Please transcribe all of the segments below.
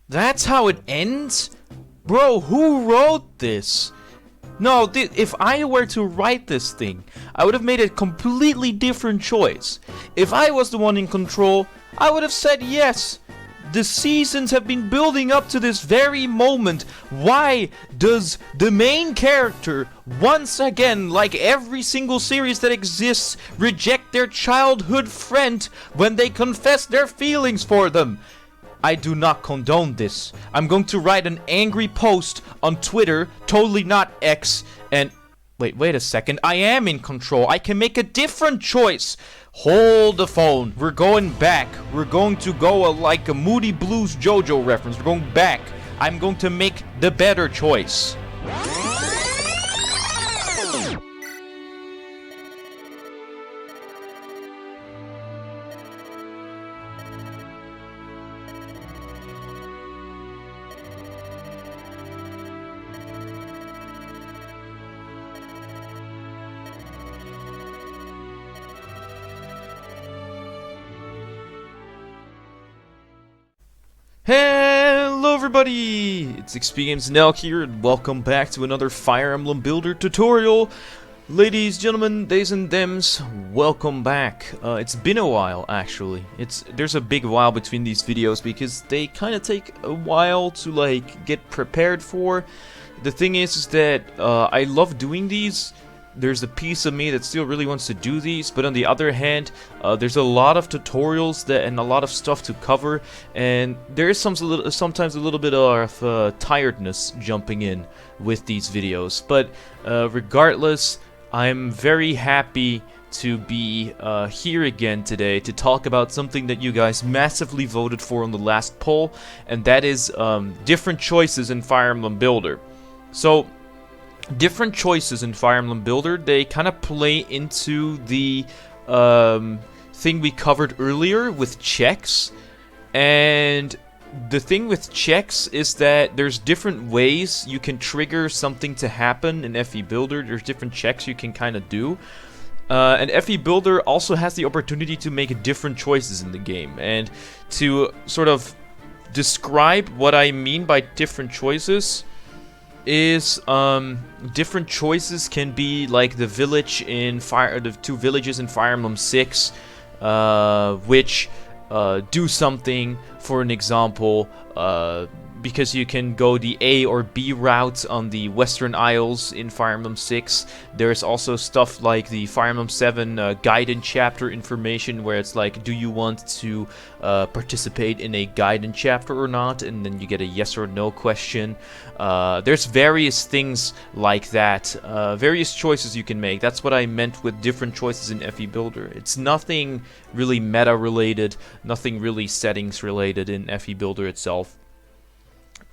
That's how it ends? Bro, who wrote this? No, if I were to write this thing, I would have made a completely different choice. If I was the one in control, I would have said yes. The seasons have been building up to this very moment. Why does the main character, once again, like every single series that exists, reject their childhood friend when they confess their feelings for them? I do not condone this. I'm going to write an angry post on Twitter, totally not X, and... Wait a second. I am in control. I can make a different choice. Hold the phone. We're going back. We're going to go like a Moody Blues JoJo reference. We're going back. I'm going to make the better choice. Hello everybody! It's XPGamesNL here, and welcome back to another Fire Emblem Builder tutorial. Ladies, gentlemen, days and dems, welcome back. It's been a while, actually. There's a big while between these videos because they kind of take a while to like get prepared for. The thing is that I love doing these. There's a piece of me that still really wants to do these, but on the other hand, there's a lot of tutorials and a lot of stuff to cover, and there is sometimes a little bit of tiredness jumping in with these videos. But regardless, I'm very happy to be here again today to talk about something that you guys massively voted for on the last poll, and that is different choices in Fire Emblem Builder. So, different choices in Fire Emblem Builder, they kind of play into the thing we covered earlier with checks. And the thing with checks is that there's different ways you can trigger something to happen in FEBuilder. There's different checks you can kind of do. And FEBuilder also has the opportunity to make different choices in the game. And to sort of describe what I mean by different choices is different choices can be like the two villages in Fire Emblem 6, which do something. For an example, because you can go the A or B route on the Western Isles in Fire Emblem 6. There's also stuff like the Fire Emblem 7 guidance chapter information, where it's like, do you want to participate in a guidance chapter or not? And then you get a yes or no question. There's various things like that, various choices you can make. That's what I meant with different choices in FEBuilder. It's nothing really meta related, nothing really settings related in FEBuilder itself.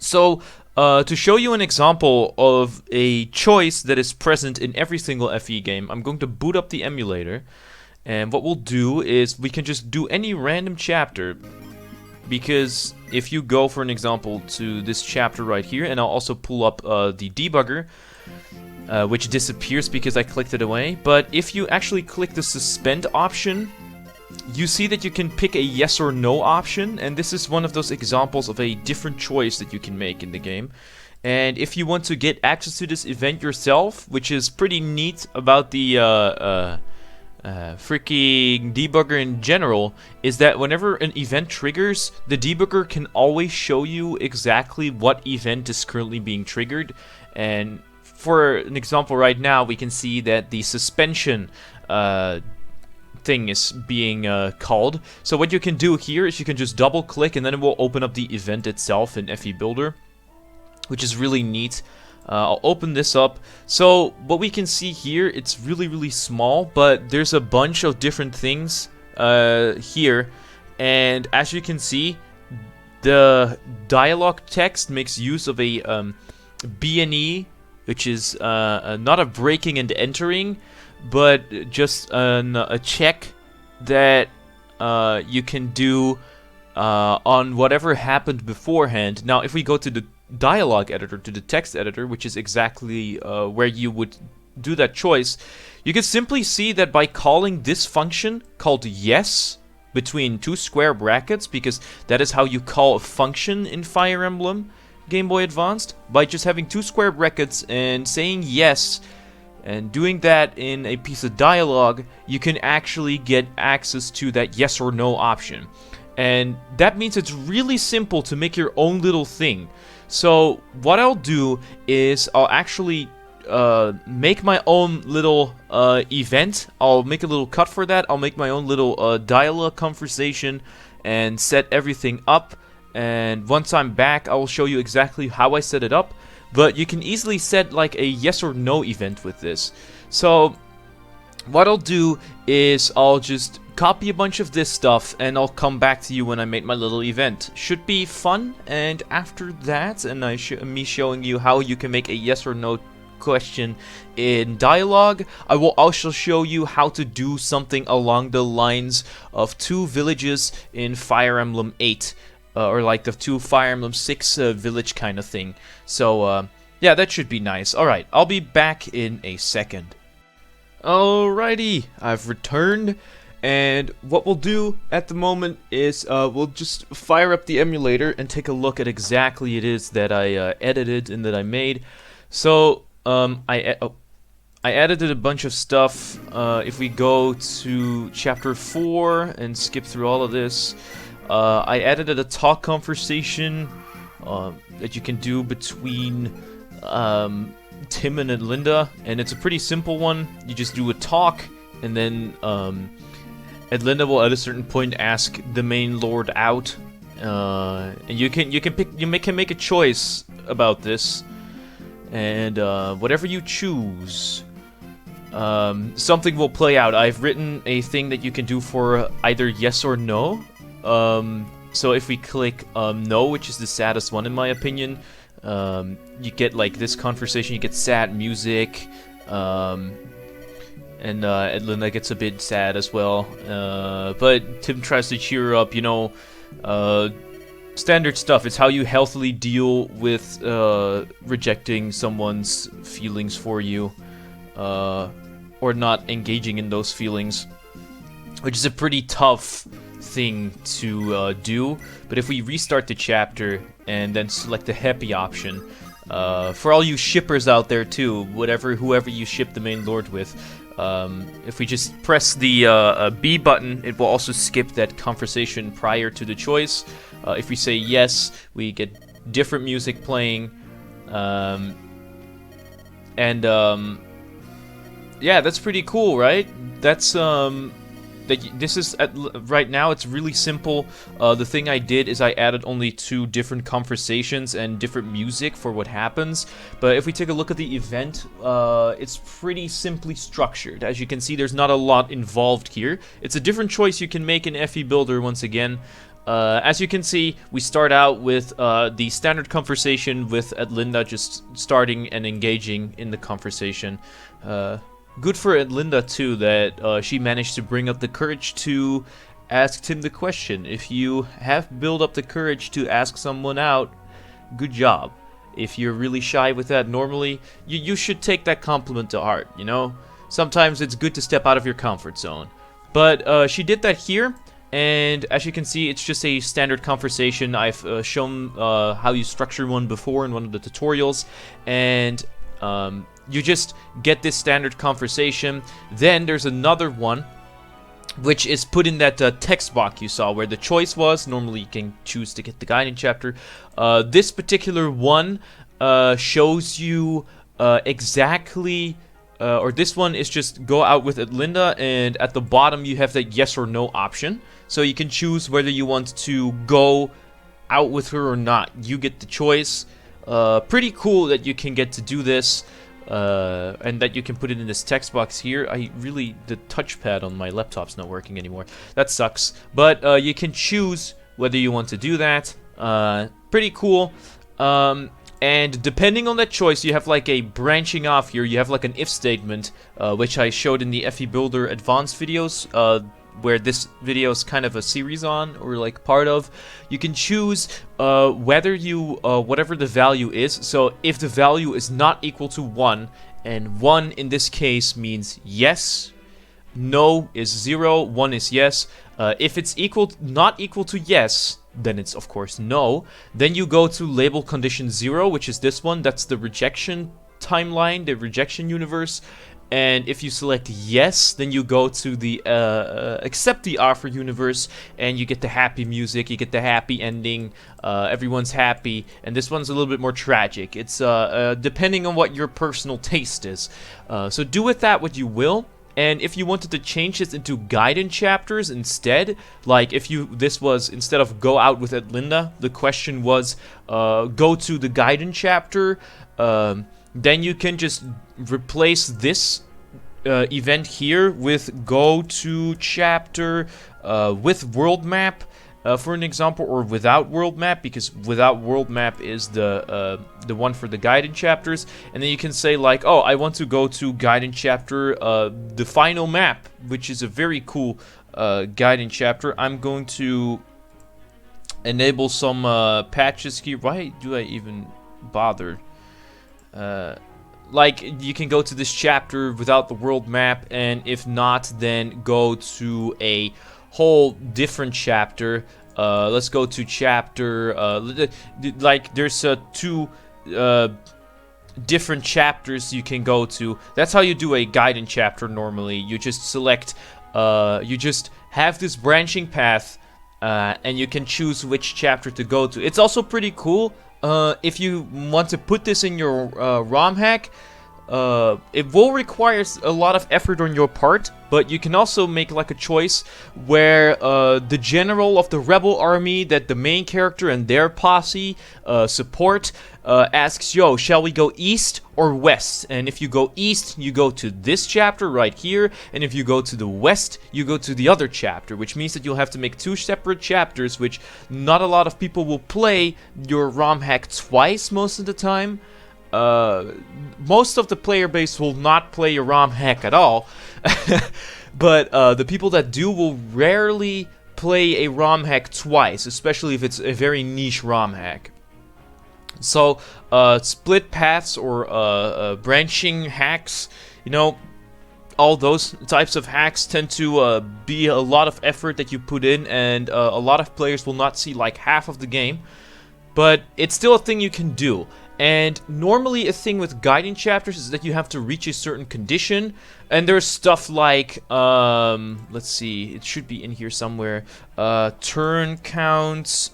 So, to show you an example of a choice that is present in every single FE game, I'm going to boot up the emulator, and what we'll do is we can just do any random chapter, because if you go, for an example, to this chapter right here, and I'll also pull up the debugger, which disappears because I clicked it away, but if you actually click the suspend option, you see that you can pick a yes or no option, and this is one of those examples of a different choice that you can make in the game. And if you want to get access to this event yourself, which is pretty neat about the freaking debugger in general, is that whenever an event triggers, the debugger can always show you exactly what event is currently being triggered. And for an example right now, we can see that the suspension thing is being called. So what you can do here is you can just double click, and then it will open up the event itself in FEBuilder, which is really neat. I'll open this up. So what we can see here, it's really small, but there's a bunch of different things here, and as you can see, the dialogue text makes use of a BNE, which is not a breaking and entering, but just a check that you can do on whatever happened beforehand. Now, if we go to the dialogue editor, to the text editor, which is exactly where you would do that choice, you can simply see that by calling this function called yes, between two square brackets, because that is how you call a function in Fire Emblem Game Boy Advanced. By just having two square brackets and saying yes, and doing that in a piece of dialogue, you can actually get access to that yes or no option. And that means it's really simple to make your own little thing. So what I'll do is I'll actually make my own little event. I'll make a little cut for that. I'll make my own little dialogue conversation and set everything up. And once I'm back, I will show you exactly how I set it up. But you can easily set like a yes or no event with this. So what I'll do is I'll just copy a bunch of this stuff and I'll come back to you when I make my little event. Should be fun. And after that, and me showing you how you can make a yes or no question in dialogue, I will also show you how to do something along the lines of two villages in Fire Emblem 8. Or like the two Fire Emblem 6 village kind of thing. So, yeah, that should be nice. Alright, I'll be back in a second. Alrighty, I've returned. And what we'll do at the moment is we'll just fire up the emulator and take a look at exactly it is that I edited and that I made. So, I edited a bunch of stuff. If we go to chapter 4 and skip through all of this, I edited a talk conversation that you can do between Tim and Linda, and it's a pretty simple one. You just do a talk, and then Linda will at a certain point ask the main lord out, and you can make a choice about this, and whatever you choose, something will play out. I've written a thing that you can do for either yes or no. So if we click no, which is the saddest one in my opinion, you get like this conversation, you get sad music, and Linda gets a bit sad as well, but Tim tries to cheer her up, you know, standard stuff. It's how you healthily deal with rejecting someone's feelings for you, or not engaging in those feelings, which is a pretty tough thing to do. But if we restart the chapter and then select the happy option, for all you shippers out there too, whoever you ship the main lord with, if we just press the B button, it will also skip that conversation prior to the choice. If we say yes, we get different music playing, yeah, that's pretty cool, right? That's this is right now. It's really simple. The thing I did is I added only 2 different conversations and different music for what happens. But if we take a look at the event, it's pretty simply structured. As you can see, there's not a lot involved here. It's a different choice you can make in FEBuilder once again. As you can see, we start out with the standard conversation with Linda just starting and engaging in the conversation. Good for Linda too that she managed to bring up the courage to ask Tim the question. If you have built up the courage to ask someone out, good job. If you're really shy with that normally, you should take that compliment to heart, you know? Sometimes it's good to step out of your comfort zone. But she did that here, and as you can see, it's just a standard conversation. I've shown how you structure one before in one of the tutorials, and you just get this standard conversation. Then there's another one, which is put in that text box you saw where the choice was. Normally you can choose to get the guiding chapter. This particular one shows you exactly, or this one is just go out with Linda, and at the bottom you have that yes or no option. So you can choose whether you want to go out with her or not. You get the choice. Pretty cool that you can get to do this. And that you can put it in this text box here. The touchpad on my laptop's not working anymore. That sucks. But you can choose whether you want to do that. Pretty cool. And depending on that choice, you have like a branching off here. You have like an if statement, which I showed in the FEBuilder advanced videos, where this video is kind of a series on, or like part of. You can choose whether you, whatever the value is. So if the value is not equal to 1, and 1 in this case means yes, no is 0, 1 is yes, If it's not equal to yes, then it's of course no. Then you go to label condition 0, which is this one. That's the rejection timeline, the rejection universe. And if you select yes, then you go to the accept the offer universe, and you get the happy music, you get the happy ending, everyone's happy, and this one's a little bit more tragic. It's depending on what your personal taste is. So do with that what you will. And if you wanted to change this into guidance chapters instead, like if this was, instead of go out with Edlinda, the question was go to the guidance chapter, then you can just replace this event here with go to chapter with world map, for an example, or without world map, because without world map is the one for the guidance chapters. And then you can say like, oh, I want to go to guidance chapter, the final map, which is a very cool guidance chapter. I'm going to enable some patches here. Why do I even bother? Like, you can go to this chapter without the world map, and if not, then go to a whole different chapter. Let's go to chapter, like, there's two different chapters you can go to. That's how you do a guidance chapter normally. You just select, you just have this branching path, and you can choose which chapter to go to. It's also pretty cool. If you want to put this in your ROM hack, it will require a lot of effort on your part, but you can also make like a choice where the general of the rebel army that the main character and their posse support asks, yo, shall we go east or west? And if you go east, you go to this chapter right here, and if you go to the west, you go to the other chapter, which means that you'll have to make two separate chapters, which not a lot of people will play your ROM hack twice most of the time. Most of the player base will not play your ROM hack at all, but the people that do will rarely play a ROM hack twice, especially if it's a very niche ROM hack. So, split paths or branching hacks, you know, all those types of hacks tend to be a lot of effort that you put in, and a lot of players will not see like half of the game, but it's still a thing you can do. And normally a thing with guiding chapters is that you have to reach a certain condition, and there's stuff like, let's see, it should be in here somewhere, turn counts,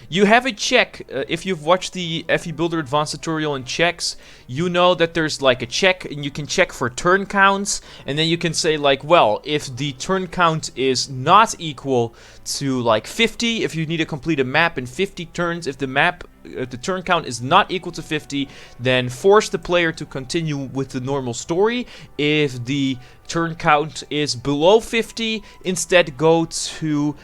you have a check. If you've watched the FEBuilder advanced tutorial and checks, you know that there's like a check, and you can check for turn counts, and then you can say like, well, if the turn count is not equal to like 50, if you need to complete a map in 50 turns, if the turn count is not equal to 50, then force the player to continue with the normal story. If the turn count is below 50, instead go to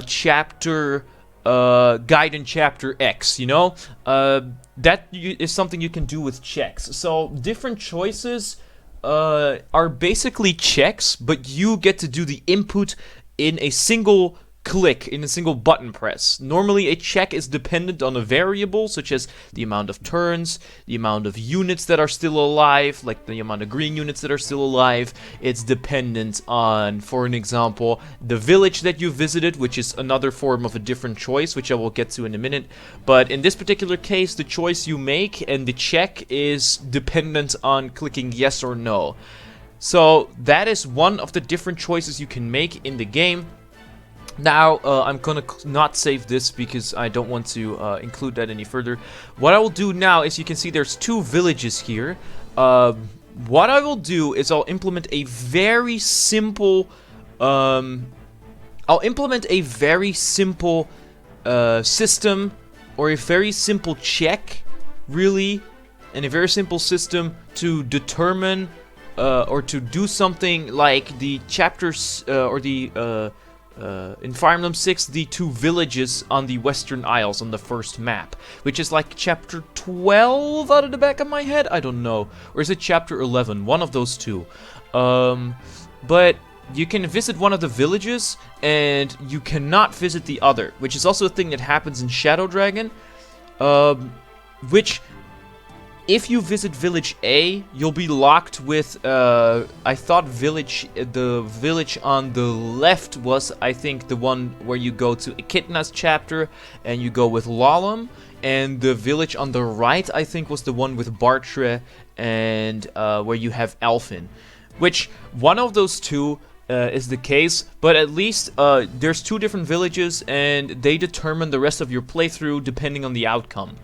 chapter guidance chapter X, you know? That is something you can do with checks. So different choices are basically checks, but you get to do the input in a single click, in a single button press. Normally a check is dependent on a variable, such as the amount of turns, the amount of units that are still alive, like the amount of green units that are still alive. It's dependent on, for an example, the village that you visited, which is another form of a different choice, which I will get to in a minute. But in this particular case, the choice you make and the check is dependent on clicking yes or no. So that is one of the different choices you can make in the game. Now, I'm gonna not save this because I don't want to include that any further. What I will do now is, you can see there's two villages here. What I will do is I'll implement a very simple, system, or a very simple check, really, and a very simple system to determine, or to do something like the chapters, or the, in Fire Emblem 6, the two villages on the Western Isles on the first map, which is like chapter 12 out of the back of my head, I don't know, or is it chapter 11, one of those two. But you can visit one of the villages, and you cannot visit the other, which is also a thing that happens in Shadow Dragon, which If you visit Village A, you'll be locked with, I thought the village on the left was, I think, the one where you go to Echidna's chapter, and you go with Lalum, and the village on the right, I think, was the one with Bartre, and where you have Alphin. Which, one of those two is the case, but at least there's two different villages, and they determine the rest of your playthrough depending on the outcome.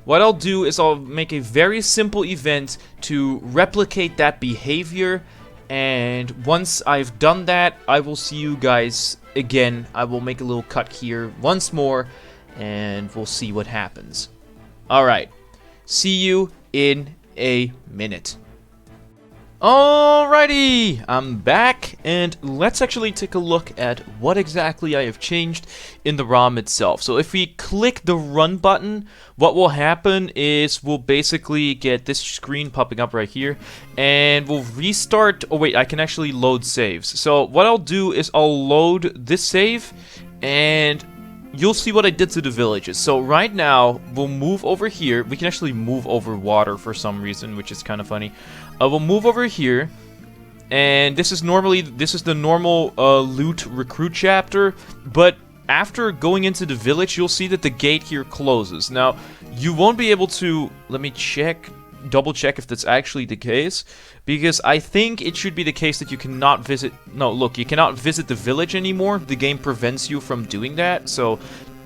What I'll do is I'll make a very simple event to replicate that behavior, and once I've done that, I will see you guys again. I will make a little cut here once more, and we'll see what happens. Alright, see you in a minute. Alrighty, I'm back, and let's actually take a look at what exactly I have changed in the ROM itself. So if we click the run button, what will happen is we'll basically get this screen popping up right here, and we'll restart. Oh wait, I can actually load saves. So what I'll do is I'll load this save, and you'll see what I did to the villages. So right now, we'll move over here. We can actually move over water for some reason, which is kind of funny. We'll move over here, and this is the normal loot recruit chapter, but after going into the village, you'll see that the gate here closes. Now, you won't be able to, let me double check if that's actually the case, because I think it should be the case that you cannot visit, no, look, you cannot visit the village anymore. The game prevents you from doing that, so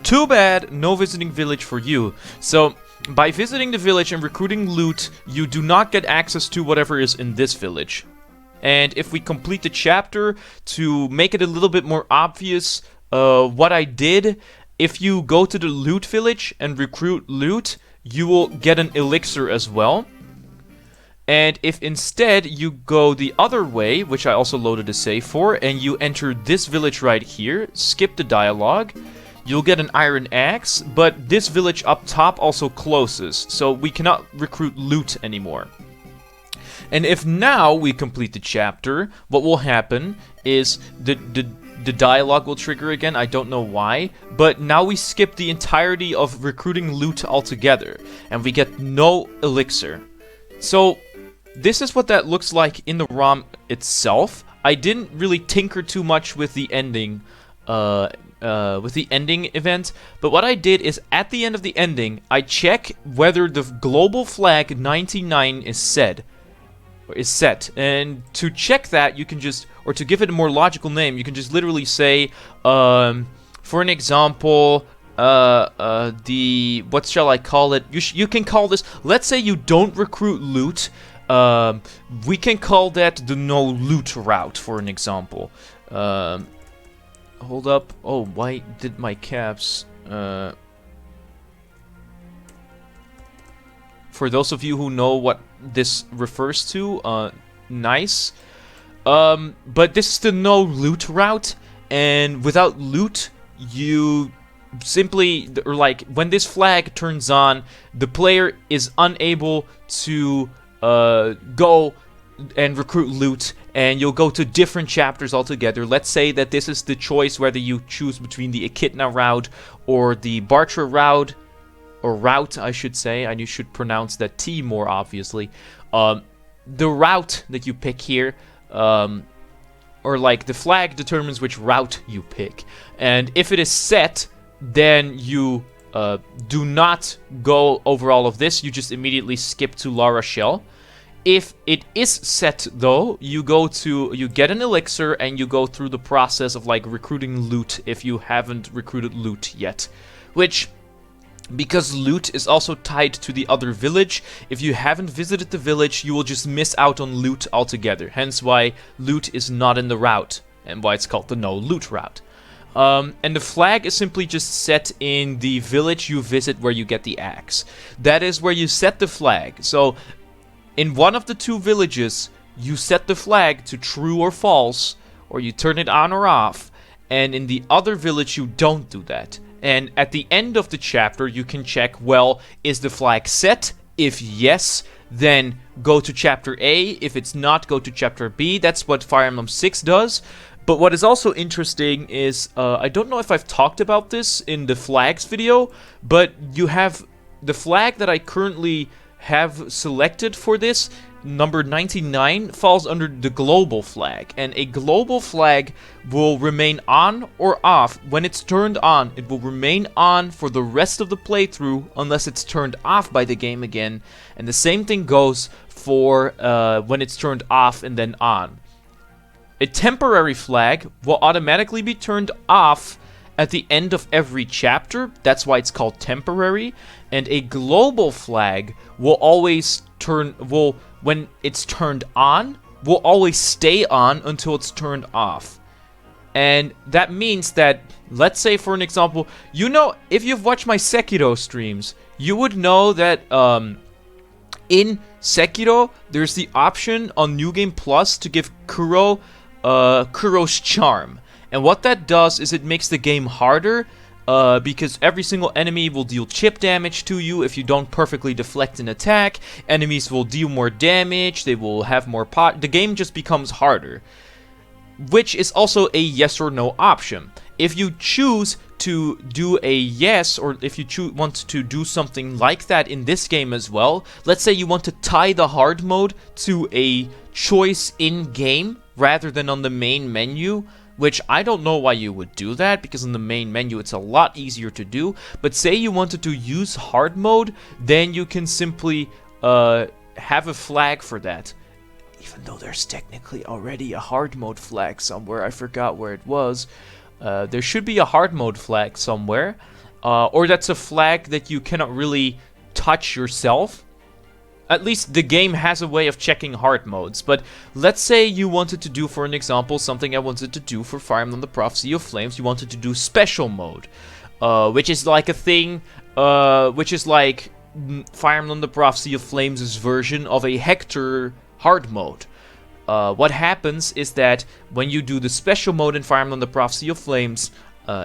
too bad, no visiting village for you. So by visiting the village and recruiting loot, you do not get access to whatever is in this village. And if we complete the chapter, to make it a little bit more obvious what I did, if you go to the loot village and recruit loot, you will get an elixir as well. And if instead you go the other way, which I also loaded a save for, and you enter this village right here, skip the dialogue, you'll get an iron axe, but this village up top also closes, so we cannot recruit loot anymore. And if now we complete the chapter, what will happen is the dialogue will trigger again. I don't know why, but now we skip the entirety of recruiting loot altogether, and we get no elixir. So this is what that looks like in the ROM itself. I didn't really tinker too much with the ending, event, but what I did is at the end of the ending, I check whether the global flag 99 is set. And to check that, you can just, or to give it a more logical name, you can just literally say, for an example, what shall I call it? You can call this, let's say you don't recruit loot, we can call that the no loot route, for an example. Hold up. Oh, why did my caps... For those of you who know what this refers to, nice. But this is the no loot route, and without loot, you simply, or like, when this flag turns on, the player is unable to go and recruit loot, and you'll go to different chapters altogether. Let's say that this is the choice whether you choose between the Echidna route or the Bartra route, or route, I should say. I should pronounce that T more obviously. The route that you pick here, or like the flag determines which route you pick. And if it is set, then you do not go over all of this. You just immediately skip to La Rochelle. If it is set, though, you get an elixir, and you go through the process of like recruiting loot if you haven't recruited loot yet. Which, because loot is also tied to the other village, if you haven't visited the village, you will just miss out on loot altogether. Hence why loot is not in the route, and why it's called the no loot route. And the flag is simply just set in the village you visit where you get the axe. That is where you set the flag. So in one of the two villages, you set the flag to true or false, or you turn it on or off, and in the other village you don't do that. And at the end of the chapter, you can check, well, is the flag set? If yes, then go to chapter A. If it's not, go to chapter B. That's what Fire Emblem 6 does. But what is also interesting is, I don't know if I've talked about this in the flags video, but you have the flag that I currently have selected for this, number 99, falls under the global flag. And a global flag will remain on or off. When it's turned on, it will remain on for the rest of the playthrough unless it's turned off by the game again. And the same thing goes for when it's turned off and then on. A temporary flag will automatically be turned off at the end of every chapter. That's why it's called temporary. And a global flag will always when it's turned on, will always stay on until it's turned off. And that means that, let's say for an example, you know, if you've watched my Sekiro streams, you would know that in Sekiro, there's the option on New Game Plus to give Kuro's Charm. And what that does is it makes the game harder, because every single enemy will deal chip damage to you if you don't perfectly deflect an attack. Enemies will deal more damage, they will have more the game just becomes harder. Which is also a yes or no option. If you choose to do a yes, or if you want to do something like that in this game as well, let's say you want to tie the hard mode to a choice in-game rather than on the main menu, which I don't know why you would do that, because in the main menu it's a lot easier to do. But say you wanted to use hard mode, then you can simply have a flag for that. Even though there's technically already a hard mode flag somewhere, I forgot where it was. There should be a hard mode flag somewhere, or that's a flag that you cannot really touch yourself. At least the game has a way of checking hard modes. But let's say you wanted to do, for an example, something I wanted to do for Fire Emblem The Prophecy of Flames. You wanted to do special mode, which is like a thing, which is like Fire Emblem The Prophecy of Flames' version of a Hector hard mode. What happens is that when you do the special mode in Fire Emblem The Prophecy of Flames,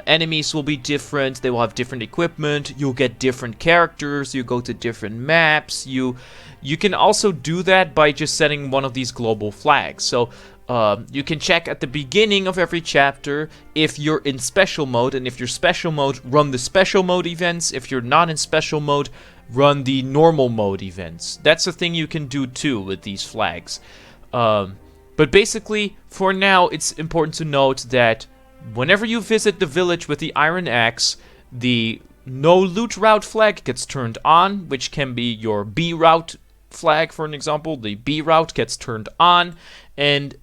enemies will be different, they will have different equipment, you'll get different characters, you go to different maps, you can also do that by just setting one of these global flags. So you can check at the beginning of every chapter if you're in special mode, and if you're special mode, run the special mode events. If you're not in special mode, run the normal mode events. That's a thing you can do too with these flags. But basically, for now, it's important to note that whenever you visit the village with the Iron Axe, the no loot route flag gets turned on, which can be your B route flag, for an example. The B route gets turned on, and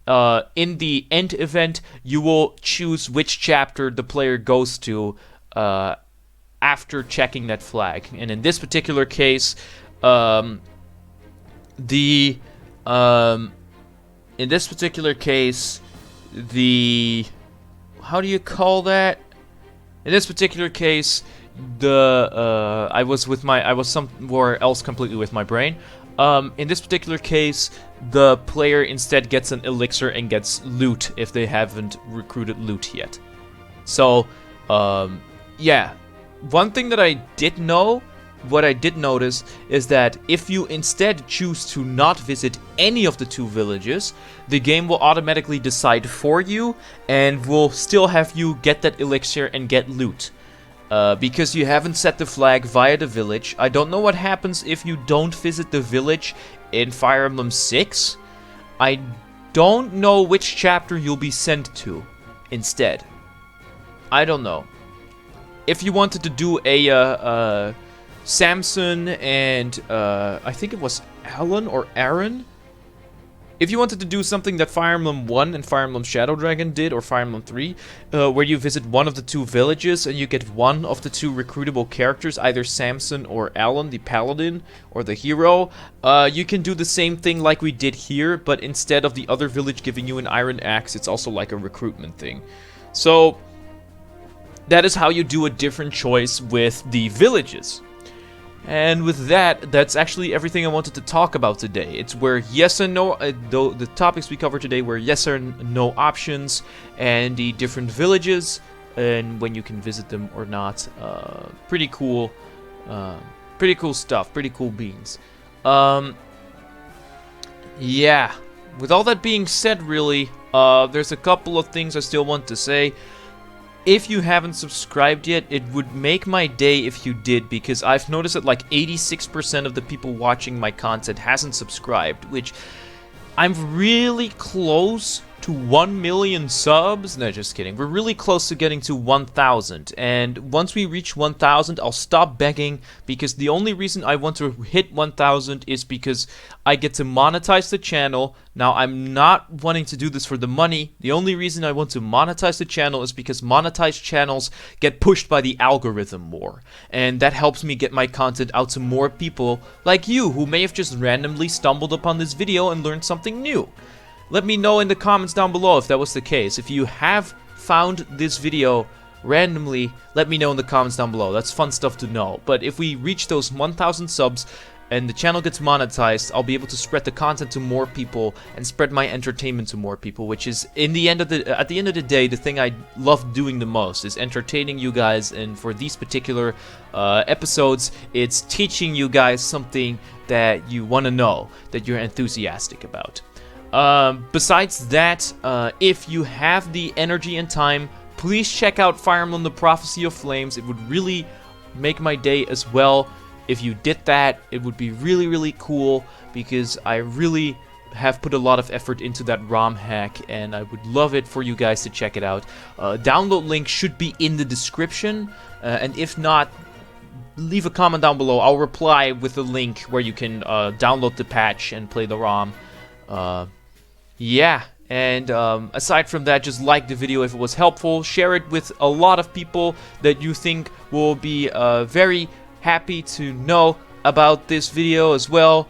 in the end event, you will choose which chapter the player goes to after checking that flag. And in this particular case, in this particular case, how do you call that? In this particular case, I was somewhere else completely with my brain. In this particular case, the player instead gets an elixir and gets loot if they haven't recruited loot yet. So, yeah. One thing that I did notice is that if you instead choose to not visit any of the two villages, the game will automatically decide for you and will still have you get that elixir and get loot. Because you haven't set the flag via the village. I don't know what happens if you don't visit the village in Fire Emblem 6. I don't know which chapter you'll be sent to instead. I don't know. If you wanted to do a Samson and I think it was Alan or Aaron. If you wanted to do something that Fire Emblem 1 and Fire Emblem Shadow Dragon did, or Fire Emblem 3, where you visit one of the two villages and you get one of the two recruitable characters, either Samson or Alan, the paladin or the hero, you can do the same thing like we did here, but instead of the other village giving you an iron axe, it's also like a recruitment thing. So that is how you do a different choice with the villages. And with that, that's actually everything I wanted to talk about today. It's where yes and no, the topics we covered today were yes or no options, and the different villages, and when you can visit them or not. Pretty cool stuff, pretty cool beans. Yeah, with all that being said, really, there's a couple of things I still want to say. if you haven't subscribed yet, it would make my day if you did, because I've noticed that like 86% of the people watching my content hasn't subscribed, which I'm really close to 1 million subs. No, just kidding. We're really close to getting to 1,000. And once we reach 1,000, I'll stop begging, because the only reason I want to hit 1,000 is because I get to monetize the channel. Now, I'm not wanting to do this for the money. The only reason I want to monetize the channel is because monetized channels get pushed by the algorithm more. And that helps me get my content out to more people like you, who may have just randomly stumbled upon this video and learned something new. Let me know in the comments down below if that was the case. If you have found this video randomly, let me know in the comments down below. That's fun stuff to know. But if we reach those 1,000 subs and the channel gets monetized, I'll be able to spread the content to more people and spread my entertainment to more people, which is at the end of the day, the thing I love doing the most is entertaining you guys. And for these particular episodes, it's teaching you guys something that you want to know, that you're enthusiastic about. Besides that, if you have the energy and time, please check out Fire Emblem: The Prophecy of Flames. It would really make my day as well. If you did that, it would be really, really cool, because I really have put a lot of effort into that ROM hack, and I would love it for you guys to check it out. Download link should be in the description, and if not, leave a comment down below. I'll reply with a link where you can download the patch and play the ROM. Yeah, and aside from that, just like the video if it was helpful. Share it with a lot of people that you think will be very happy to know about this video as well.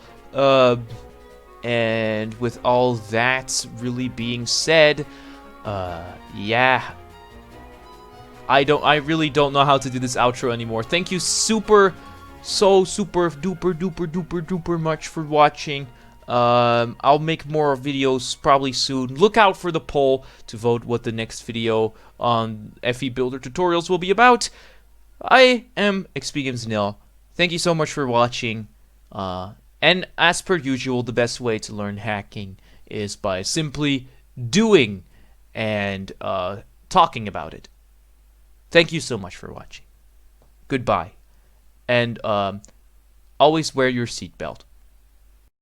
And with all that really being said, yeah, I really don't know how to do this outro anymore. Thank you super duper much for watching. I'll make more videos probably soon. Look out for the poll to vote what the next video on FEBuilder tutorials will be about. I am XPGamesNL. Thank you so much for watching. And as per usual, the best way to learn hacking is by simply doing and talking about it. Thank you so much for watching. Goodbye. And always wear your seatbelt.